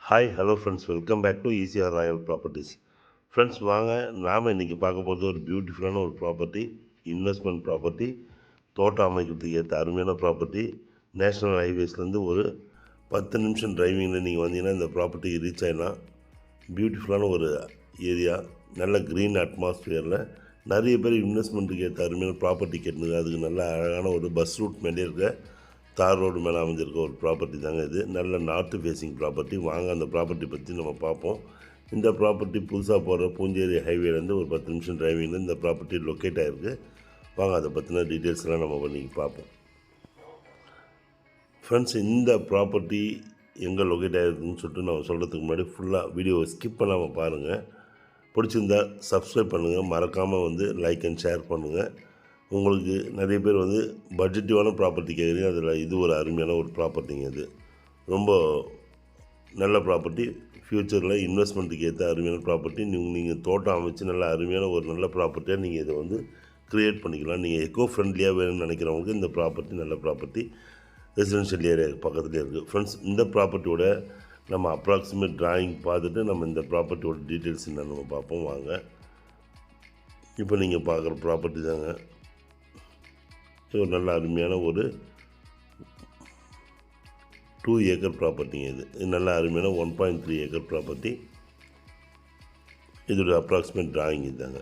Hi hello friends, welcome back to ECR royal properties. Friends வாங்க, நாம் இன்றைக்கி பார்க்க போகிறது ஒரு பியூட்டிஃபுல்லான ஒரு ப்ராப்பர்ட்டி, இன்வெஸ்ட்மெண்ட் ப்ராப்பர்ட்டி, தோட்டம் அமைக்கிறதுக்கு ஏற்ற அருமையான ப்ராப்பர்ட்டி. நேஷ்னல் ஹைவேஸ்லேருந்து ஒரு 10 நிமிஷம் டிரைவிங்கில் நீங்கள் வந்தீங்கன்னா இந்த ப்ராப்பர்ட்டிக்கு ரீச் ஆகிடலாம். பியூட்டிஃபுல்லான ஒரு ஏரியா, நல்ல க்ரீன் அட்மாஸ்ஃபியரில் நிறைய பேர் இன்வெஸ்ட்மெண்ட்டுக்கு ஏற்ற அருமையான ப்ராப்பர்ட்டி கேட்டுங்க. அதுக்கு நல்ல அழகான ஒரு பஸ் ரூட் மேலே இருக்க தார் ரோடு மேலே அமைஞ்சிருக்க ஒரு ப்ராப்பர்ட்டி தாங்க இது. நல்ல நார்த்து ஃபேஸிங் ப்ராப்பர்ட்டி. வாங்க அந்த ப்ராப்பர்ட்டி பற்றி நம்ம பார்ப்போம். இந்த ப்ராப்பர்ட்டி புதுசாக போகிற பூஞ்சேரி ஹைவேலேருந்து ஒரு 10 நிமிஷம் டிரைவிங்கில் இந்த ப்ராப்பர்ட்டி லொக்கேட் ஆகிருக்கு. வாங்க அதை பற்றின டீட்டெயில்ஸ்லாம் நம்ம பண்ணி பார்ப்போம். ஃப்ரெண்ட்ஸ், இந்த ப்ராப்பர்ட்டி எங்கே லொக்கேட் ஆகிருக்குன்னு சொல்லிட்டு நம்ம சொல்கிறதுக்கு முன்னாடி ஃபுல்லாக வீடியோவை ஸ்கிப் பண்ணாமல் பாருங்கள். பிடிச்சிருந்தா சப்ஸ்கிரைப் பண்ணுங்கள், மறக்காமல் லைக் அண்ட் ஷேர் பண்ணுங்கள். உங்களுக்கு நிறைய பேர் பட்ஜெட்டிவான ப்ராப்பர்ட்டி கேட்குறீங்க, அதில் இது ஒரு அருமையான ஒரு ப்ராப்பர்ட்டிங்க. இது ரொம்ப நல்ல ப்ராப்பர்ட்டி, ஃப்யூச்சரில் இன்வெஸ்ட்மெண்ட்டுக்கு ஏற்ற அருமையான ப்ராப்பர்ட்டி. நீங்கள் தோட்டம் அமைச்சு நல்ல அருமையான ஒரு நல்ல ப்ராப்பர்ட்டியாக நீங்கள் இதை க்ரியேட் பண்ணிக்கலாம். நீங்கள் எக்கோ ஃப்ரெண்ட்லியாக வேணும்னு நினைக்கிறவங்களுக்கு இந்த ப்ராப்பர்ட்டி நல்ல ப்ராப்பர்ட்டி, ரெசிடென்ஷியல் ஏரியாவுக்கு பக்கத்துலேயே இருக்குது. ஃப்ரெண்ட்ஸ், இந்த ப்ராப்பர்ட்டியோட நம்ம அப்ராக்சிமேட் டிராயிங் பார்த்துட்டு நம்ம இந்த ப்ராப்பர்ட்டியோட டீட்டெயில்ஸ் என்னென்னு நம்ம பார்ப்போம். வாங்க, இப்போ நீங்கள் பார்க்குற ப்ராப்பர்ட்டி தாங்க ஒரு நல்ல அருமையான ஒரு 2 ஏக்கர் ப்ராப்பர்ட்டிங்க. இது நல்ல அருமையான 1.3 ஏக்கர் ப்ராப்பர்ட்டி. இதோட அப்ராக்சிமேட் டிராயிங் இதுதாங்க.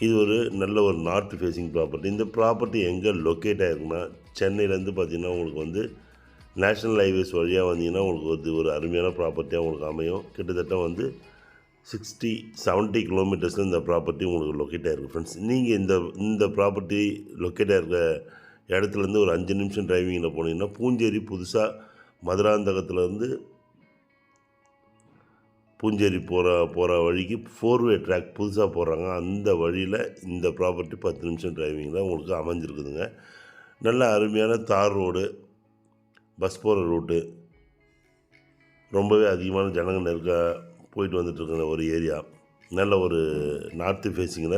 இது ஒரு நல்ல ஒரு நார்த் ஃபேஸிங் ப்ராப்பர்ட்டி. இந்த ப்ராப்பர்ட்டி எங்கே லொக்கேட் ஆகிருக்குன்னா, சென்னையிலேருந்து பார்த்திங்கன்னா உங்களுக்கு நேஷ்னல் ஹைவேஸ் வழியாக வந்தீங்கன்னா உங்களுக்கு ஒரு அருமையான ப்ராப்பர்ட்டியாக உங்களுக்கு அமையும். கிட்டத்தட்ட 60-70 கிலோமீட்டர்ஸில் இந்த ப்ராப்பர்ட்டி உங்களுக்கு லொக்கேட் ஆகிருக்கு. ஃப்ரெண்ட்ஸ், நீங்கள் இந்த ப்ராப்பர்ட்டி லொக்கேட் ஆகிருக்க இடத்துலேருந்து ஒரு 5 நிமிஷம் டிரைவிங்கில் போனீங்கன்னா பூஞ்சேரி, புதுசாக மதுராந்தகத்துலேருந்து பூஞ்சேரி போகிற வழிக்கு 4-வே ட்ராக் புதுசாக போடுறாங்க. அந்த வழியில் இந்த ப்ராப்பர்ட்டி 10 நிமிஷம் டிரைவிங்கில் உங்களுக்கு அமைஞ்சிருக்குதுங்க. நல்ல அருமையான தார் ரோடு, பஸ் போகிற ரூட்டு, ரொம்பவே அதிகமான ஜனங்கள் போயிட்டு வந்துட்டுருக்கிற ஒரு ஏரியா. நல்ல ஒரு நார்த்து ஃபேஸிங்கில்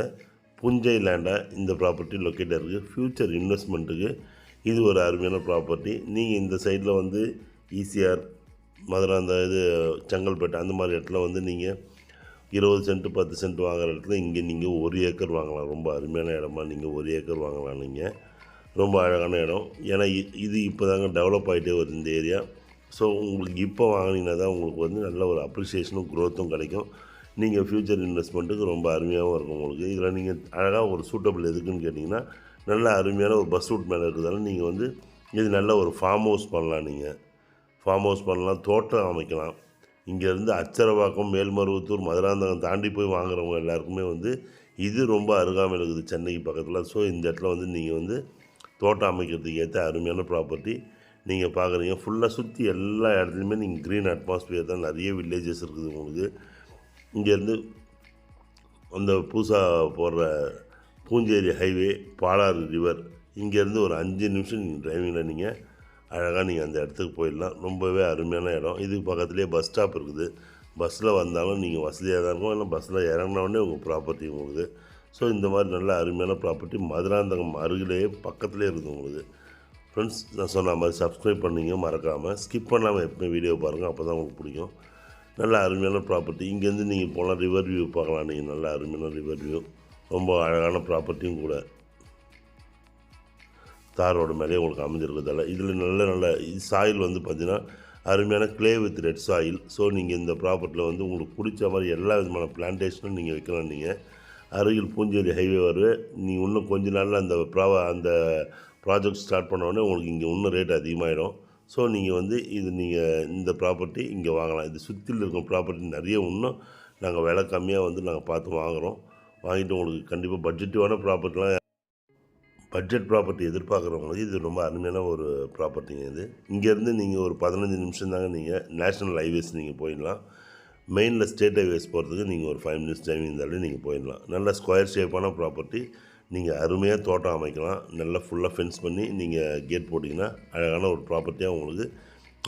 புஞ்சை லேண்டாக இந்த ப்ராப்பர்ட்டி லொக்கேட் ஆகிருக்கு. ஃப்யூச்சர் இன்வெஸ்ட்மெண்ட்டுக்கு இது ஒரு அருமையான ப்ராப்பர்ட்டி. நீங்கள் இந்த சைடில் ஈசிஆர், மதுரை, அந்த செங்கல்பேட்டை அந்த மாதிரி இடத்துல நீங்கள் 20 சென்ட் 10 சென்ட் வாங்குகிற இடத்துல இங்கே நீங்கள் 1 ஏக்கர் வாங்கலாம். ரொம்ப அருமையான இடமா நீங்கள் 1 ஏக்கர் வாங்கலாம். நீங்கள் ரொம்ப அழகான இடம். ஏன்னா இது இப்போ தாங்க டெவலப் ஆகிட்டே வருது இந்த ஏரியா. ஸோ உங்களுக்கு இப்போ வாங்கினீங்கன்னா தான் உங்களுக்கு நல்ல ஒரு அப்ரிசியேஷனும் க்ரோத்தும் கிடைக்கும். நீங்கள் ஃப்யூச்சர் இன்வெஸ்ட்மெண்ட்டுக்கு ரொம்ப அருமையாகவும் இருக்கும் உங்களுக்கு. இதில் நீங்கள் அழகாக ஒரு சூட்டபிள் எதுக்குன்னு கேட்டிங்கன்னா, நல்ல அருமையான ஒரு பஸ் ரூட் மேலே இருக்கிறதால நீங்கள் இது நல்ல ஒரு ஃபார்ம் ஹவுஸ் பண்ணலாம். நீங்கள் ஃபார்ம் ஹவுஸ் பண்ணலாம், தோட்டம் அமைக்கலாம். இங்கேருந்து அச்சரவாக்கம், மேல்மருவத்தூர், மதுராந்தகம் தாண்டி போய் வாங்குறவங்க எல்லாருக்குமே இது ரொம்ப அருகாமையில் இருக்குது, சென்னைக்கு பக்கத்தில். ஸோ இந்த இடத்துல நீங்கள் தோட்டம் அமைக்கிறதுக்கு ஏற்ற அருமையான ப்ராப்பர்ட்டி நீங்கள் பார்க்குறீங்க. ஃபுல்லாக சுற்றி எல்லா இடத்துலையுமே நீங்கள் க்ரீன் அட்மாஸ்பியர் தான். நிறைய வில்லேஜஸ் இருக்குது உங்களுக்கு. இங்கேருந்து அந்த புதுசாக போடுற பூஞ்சேரி ஹைவே, பாலாறு ரிவர், இங்கேருந்து ஒரு 5 நிமிஷம் நீங்கள் டிரைவிங்கில் நீங்கள் அழகாக நீங்கள் அந்த இடத்துக்கு போயிடலாம். ரொம்பவே அருமையான இடம். இதுக்கு பக்கத்துலேயே பஸ் ஸ்டாப் இருக்குது. பஸ்ஸில் வந்தாலும் நீங்கள் வசதியாக தான் இருக்கும். இல்லை பஸ்ஸில் இறங்கினோடனே உங்கள் ப்ராப்பர்ட்டி உங்களுக்கு. ஸோ இந்த மாதிரி நல்ல அருமையான ப்ராப்பர்ட்டி மதுராந்தகம் அருகிலேயே பக்கத்துலேயே இருக்குது உங்களுக்கு. ஃப்ரெண்ட்ஸ், நான் சொன்ன மாதிரி சப்ஸ்கிரைப் பண்ணிங்க, மறக்காமல் ஸ்கிப் பண்ணாமல் எப்போயும் வீடியோ பாருங்கள், அப்போ தான் உங்களுக்கு பிடிக்கும். நல்ல அருமையான ப்ராப்பர்ட்டி. இங்கேருந்து நீங்கள் போகலாம், ரிவர் வியூ பார்க்கலாம். நீங்கள் நல்ல அருமையான ரிவர் வியூ, ரொம்ப அழகான ப்ராப்பர்ட்டியும் கூட. தார் ரோடு மேலேயே உங்களுக்கு அமைஞ்சிருக்கிறதால இதில் நல்ல சாயில் பார்த்திங்கன்னா அருமையான clay with red soil. So நீங்கள் இந்த ப்ராப்பர்ட்டியில் உங்களுக்கு பிடிச்ச மாதிரி எல்லா விதமான பிளான்டேஷனும் நீங்கள் வைக்கலாம். நீங்கள் அருகில் பூஞ்சேரி ஹைவே வருவே, நீங்கள் இன்னும் கொஞ்ச நாளில் அந்த ப்ராஜெக்ட் ஸ்டார்ட் பண்ணோடனே உங்களுக்கு இங்கே இன்னும் ரேட் அதிகமாகிடும். ஸோ நீங்கள் நீங்கள் இந்த ப்ராப்பர்ட்டி இங்கே வாங்கலாம். இது சுற்றியில் இருக்கிற ப்ராப்பர்ட்டி நிறைய இன்னும் நாங்கள் விலை கம்மியாக நாங்கள் பார்த்து வாங்குகிறோம். வாங்கிட்டு உங்களுக்கு கண்டிப்பாக பட்ஜெட்டிவான ப்ராப்பர்ட்டிலாம், பட்ஜெட் ப்ராப்பர்ட்டி எதிர்பார்க்குறவங்களுக்கு இது ரொம்ப அருமையான ஒரு ப்ராப்பர்ட்டிங்க. இது இங்கேருந்து நீங்கள் ஒரு 15 நிமிஷம் தாங்க நீங்கள் நேஷ்னல் ஹைவேஸ் நீங்கள் போயிடலாம். மெயினில் ஸ்டேட் ஹைவேஸ் போகிறதுக்கு நீங்கள் ஒரு 5 மினிட்ஸ் டைம் இருந்தாலும் நீங்கள் போயிடலாம். நல்ல ஸ்கொயர் ஷேப்பான ப்ராப்பர்ட்டி. நீங்கள் அருமையாக தோட்டம் அமைக்கலாம். நல்லா ஃபுல்லாக ஃபென்ஸ் பண்ணி நீங்கள் கேட் போட்டிங்கன்னா அழகான ஒரு ப்ராப்பர்ட்டியாக உங்களுக்கு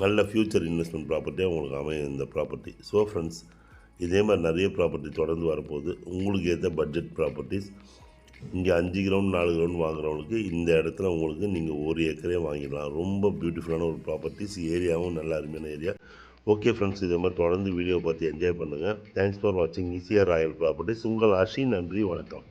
நல்ல ஃப்யூச்சர் இன்வெஸ்ட்மெண்ட் ப்ராப்பர்ட்டியாக உங்களுக்கு அமையும் இந்த ப்ராப்பர்ட்டி. ஸோ ஃப்ரெண்ட்ஸ், இதே மாதிரி நிறைய ப்ராப்பர்ட்டி தொடர்ந்து வரப்போகுது. உங்களுக்கு ஏற்ற பட்ஜெட் ப்ராப்பர்ட்டிஸ் இங்கே 5 கிரவுண்ட் 4 கிரவுண்ட் வாங்குறவங்களுக்கு இந்த இடத்துல உங்களுக்கு நீங்கள் 1 ஏக்கரே வாங்கிடலாம். ரொம்ப பியூட்டிஃபுல்லான ஒரு ப்ராப்பர்ட்டிஸ், ஏரியாவும் நல்ல அருமையான ஏரியா. ஓகே ஃப்ரெண்ட்ஸ், இதே மாதிரி தொடர்ந்து வீடியோ பார்த்து என்ஜாய் பண்ணுங்கள். தேங்க்ஸ் ஃபார் வாட்சிங் ஈசிஆர் ராயல் ப்ராப்பர்ட்டிஸ். உங்கள் ஆஷி. நன்றி, வணக்கம்.